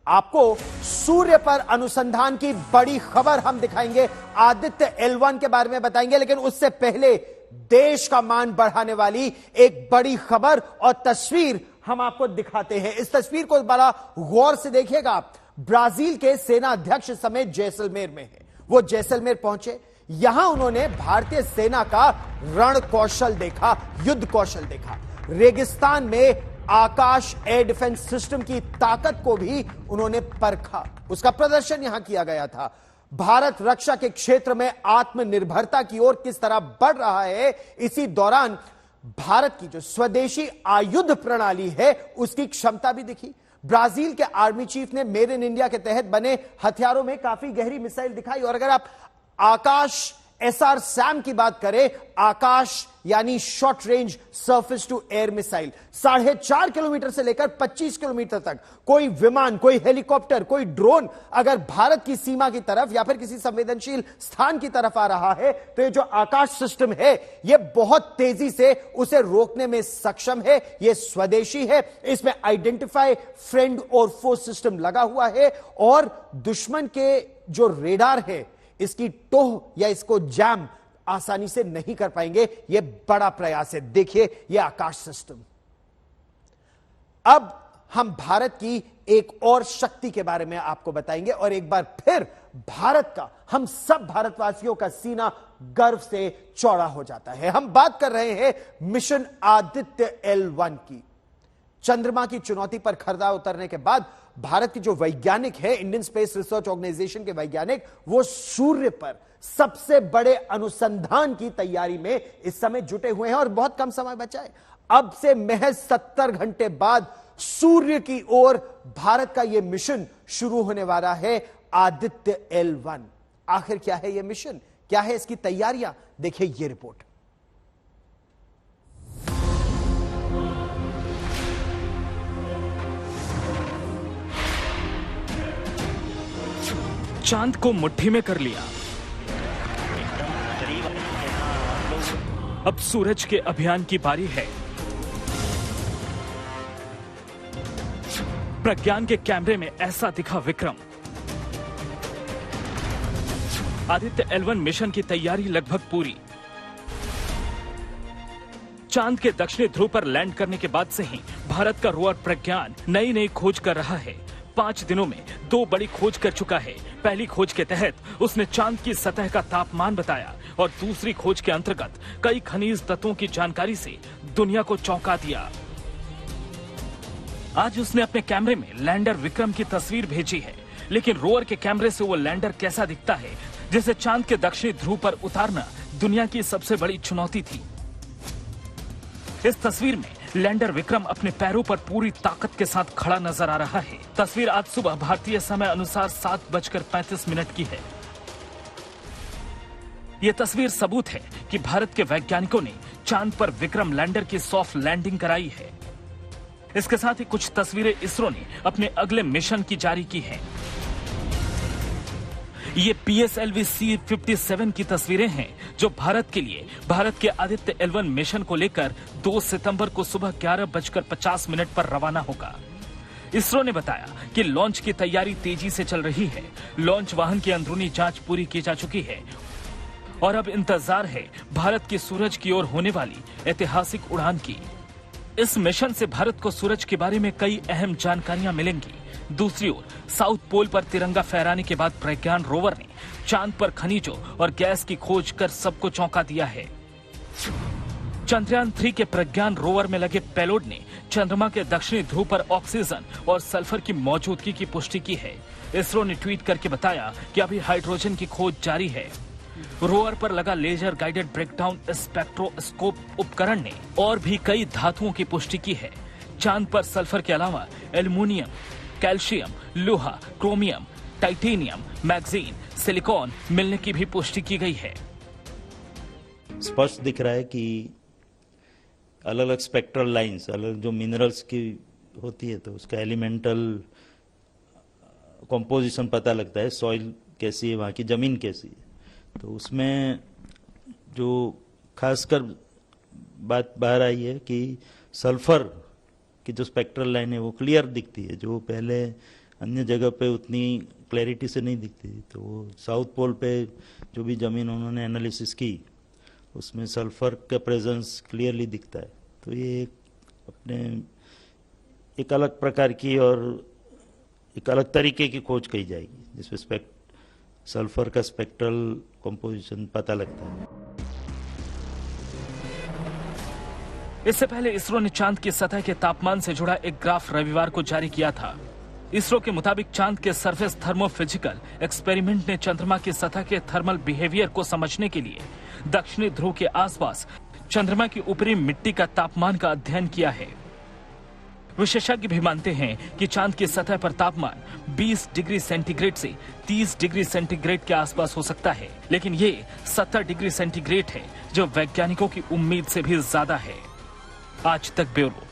आपको सूर्य पर अनुसंधान की बड़ी खबर हम दिखाएंगे, आदित्य L1 के बारे में बताएंगे, लेकिन उससे पहले देश का मान बढ़ाने वाली एक बड़ी खबर और तस्वीर हम आपको दिखाते हैं। इस तस्वीर को बड़ा गौर से देखिएगा। ब्राजील के सेना अध्यक्ष समेत जैसलमेर में है। वो जैसलमेर पहुंचे, यहां उन्होंने भारतीय सेना का रण कौशल देखा, युद्ध कौशल देखा। रेगिस्तान में आकाश एयर डिफेंस सिस्टम की ताकत को भी उन्होंने परखा, उसका प्रदर्शन यहां किया गया था। भारत रक्षा के क्षेत्र में आत्मनिर्भरता की ओर किस तरह बढ़ रहा है, इसी दौरान भारत की जो स्वदेशी आयुध प्रणाली है उसकी क्षमता भी दिखी। ब्राजील के आर्मी चीफ ने मेड इन इंडिया के तहत बने हथियारों में काफी गहरी मिसाइल दिखाई। और अगर आप आकाश SR SAM की बात करें, आकाश यानी short range surface to air missile, 4.5 kilometre से लेकर 25 किलोमीटर तक कोई विमान, कोई हेलीकॉप्टर, कोई ड्रोन अगर भारत की सीमा की तरफ या फिर किसी संवेदनशील स्थान की तरफ आ रहा है तो ये जो आकाश सिस्टम है ये बहुत तेजी से उसे रोकने में सक्षम है। ये स्वदेशी है, इसमें आइडेंटिफाई फ्रेंड और फो सिस्टम लगा हुआ है और दुश्मन के जो रेडार है इसकी टोह या इसको जैम आसानी से नहीं कर पाएंगे। यह बड़ा प्रयास है। देखिए यह आकाश सिस्टम। अब हम भारत की एक और शक्ति के बारे में आपको बताएंगे और एक बार फिर भारत का, हम सब भारतवासियों का सीना गर्व से चौड़ा हो जाता है। हम बात कर रहे हैं मिशन आदित्य L1 की। चंद्रमा की चुनौती पर खरा उतरने के बाद भारत की जो वैज्ञानिक है, इंडियन स्पेस रिसर्च ऑर्गेनाइजेशन के वैज्ञानिक, वो सूर्य पर सबसे बड़े अनुसंधान की तैयारी में इस समय जुटे हुए हैं और बहुत कम समय बचा है। अब से महज 70 घंटे बाद सूर्य की ओर भारत का यह मिशन शुरू होने वाला है, आदित्य L1। आखिर क्या है यह मिशन, क्या है इसकी तैयारियां, देखिए यह रिपोर्ट। चांद को मुट्ठी में कर लिया। अब सूरज के अभियान की बारी है। प्रज्ञान के कैमरे में ऐसा दिखा विक्रम। आदित्य L1 मिशन की तैयारी लगभग पूरी। चांद के दक्षिणी ध्रुव पर लैंड करने के बाद से ही भारत का रोवर प्रज्ञान नई नई खोज कर रहा है। 5 दिनों में 2 बड़ी खोज कर चुका है। पहली खोज के तहत उसने चांद की सतह का तापमान बताया और दूसरी खोज के अंतर्गत कई खनिज तत्वों की जानकारी से दुनिया को चौंका दिया। आज उसने अपने कैमरे में लैंडर विक्रम की तस्वीर भेजी है, लेकिन रोवर के कैमरे से वो लैंडर कैसा दिखता है, जिसे चांद के दक्षिणी ध्रुव पर उतारना दुनिया की सबसे बड़ी चुनौती थी। इस तस्वीर में लैंडर विक्रम अपने पैरों पर पूरी ताकत के साथ खड़ा नजर आ रहा है। तस्वीर आज सुबह भारतीय समय अनुसार 7:35 की है। यह तस्वीर सबूत है कि भारत के वैज्ञानिकों ने चांद पर विक्रम लैंडर की सॉफ्ट लैंडिंग कराई है। इसके साथ ही कुछ तस्वीरें इसरो ने अपने अगले मिशन की जारी की हैं। ये PSLV C-57 की तस्वीरें हैं जो भारत के लिए भारत के आदित्य L1 मिशन को लेकर 2 सितंबर को सुबह 11:50 पर रवाना होगा। इसरो ने बताया कि लॉन्च की तैयारी तेजी से चल रही है। लॉन्च वाहन की अंदरूनी जांच पूरी की जा चुकी है और अब इंतजार है भारत की सूरज की ओर होने वाली ऐतिहासिक उड़ान की। इस मिशन से भारत को सूरज के बारे में कई अहम जानकारियां मिलेंगी। दूसरी ओर साउथ पोल पर तिरंगा फहराने के बाद प्रज्ञान रोवर ने चांद पर खनिजों और गैस की खोज कर सबको चौंका दिया है। चंद्रयान 3 के प्रज्ञान रोवर में लगे पेलोड ने चंद्रमा के दक्षिणी ध्रुव पर ऑक्सीजन और सल्फर की मौजूदगी की पुष्टि की है। इसरो ने ट्वीट करके बताया कि अभी हाइड्रोजन की खोज जारी है। रोवर पर लगा लेजर गाइडेड ब्रेकडाउन स्पेक्ट्रोस्कोप उपकरण ने और भी कई धातुओं की पुष्टि की है। चांद पर सल्फर के अलावा एल्युमिनियम, कैल्शियम, लोहा, क्रोमियम, टाइटेनियम, मैग्नीज, सिलिकॉन मिलने की भी पुष्टि की गई है। स्पष्ट दिख रहा है कि अलग अलग स्पेक्ट्रल लाइंस, अलग जो मिनरल्स की होती है तो उसका एलिमेंटल कंपोजिशन पता लगता है, सॉइल कैसी है, वहाँ की जमीन कैसी है। तो उसमें जो खासकर बात बाहर आई है कि सल्फर की जो स्पेक्ट्रल लाइन है वो क्लियर दिखती है, जो पहले अन्य जगह पे उतनी क्लैरिटी से नहीं दिखती। तो वो साउथ पोल पे जो भी ज़मीन उन्होंने एनालिसिस की उसमें सल्फर का प्रेजेंस क्लियरली दिखता है। तो ये अपने एक अलग प्रकार की और एक अलग तरीके की खोज कही जाएगी जिसमें सल्फर का स्पेक्ट्रल कंपोजिशन पता लगता है। इससे पहले इसरो ने चांद की सतह के तापमान से जुड़ा एक ग्राफ रविवार को जारी किया था। इसरो के मुताबिक चांद के सरफेस थर्मोफिजिकल एक्सपेरिमेंट ने चंद्रमा की सतह के थर्मल बिहेवियर को समझने के लिए दक्षिणी ध्रुव के आसपास चंद्रमा की ऊपरी मिट्टी का तापमान का अध्ययन किया है। विशेषज्ञ भी मानते हैं कि चांद की सतह पर तापमान 20 डिग्री सेंटीग्रेड से 30 डिग्री सेंटीग्रेड के आसपास हो सकता है, लेकिन ये 70 डिग्री सेंटीग्रेड है, जो वैज्ञानिकों की उम्मीद से भी ज्यादा है। आज तक ब्यूरो।